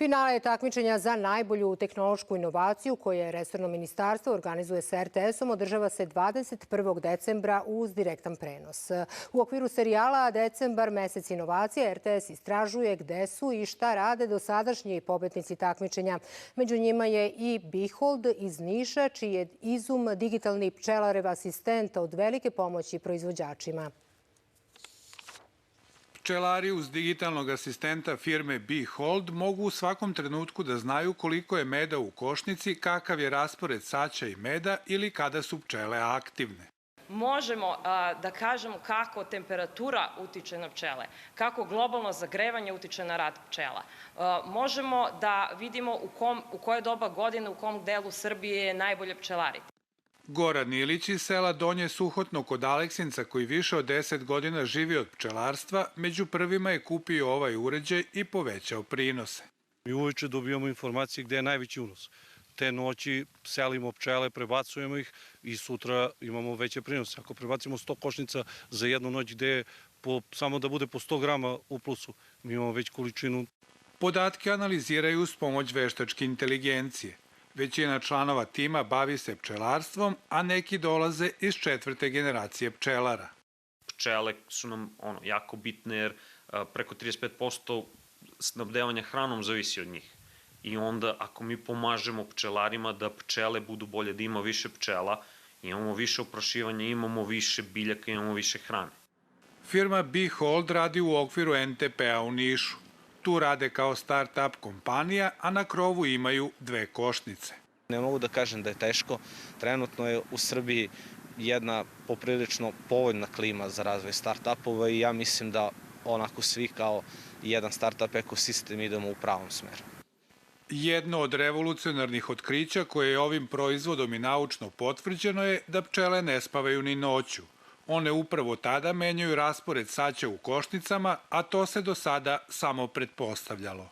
Finale takmičenja za najbolju tehnološku inovaciju koje resorno ministarstvo organizuje sa RTS-om održava se 21. decembra uz direktan prenos. U okviru serijala Decembar, mesec inovacija, RTS istražuje gde su i šta rade dosadašnji pobednici takmičenja. Među njima je i Behold iz Niša, čiji je izum digitalni pčelarev asistent od velike pomoći proizvođačima. Pčelari uz digitalnog asistenta firme Behold mogu u svakom trenutku da znaju koliko je meda u košnici, kakav je raspored saća i meda ili kada su pčele aktivne. Možemo da kažemo kako temperatura utiče na pčele, kako globalno zagrevanje utiče na rad pčela. Možemo da vidimo u koje doba godine, u kom delu Srbije je najbolje pčelariti. Goran Ilić iz sela Donje Suhotno kod Aleksinca, koji više od 10 godina živi od pčelarstva, među prvima je kupio ovaj uređaj i povećao prinose. Mi uveče dobijamo informacije gde je najveći unos. Te noći selimo pčele, prebacujemo ih i sutra imamo veće prinose. Ako prebacimo 100 košnica za jednu noć gde je samo da bude po 100 grama u plusu, mi imamo već količinu. Podatke analiziraju uz pomoć veštačke inteligencije. Većina članova tima bavi se pčelarstvom, a neki dolaze iz 4. generacije pčelara. Pčele su nam jako bitne jer preko 35% snabdevanja hranom zavisi od njih. I onda ako mi pomažemo pčelarima da pčele budu bolje, da ima više pčela, imamo više oprašivanja, imamo više biljaka, imamo više hrane. Firma Behold radi u okviru NTP-a u Nišu. Tu rade kao start-up kompanija, a na krovu imaju 2 košnice. Ne mogu da kažem da je teško. Trenutno je u Srbiji jedna poprilično povoljna klima za razvoj start-upova i ja mislim da onako svi kao jedan start-up ekosistem idemo u pravom smeru. Jedno od revolucionarnih otkrića koje je ovim proizvodom i naučno potvrđeno je da pčele ne spavaju ni noću. One upravo tada menjaju raspored saća u košnicama, a to se do sada samo pretpostavljalo.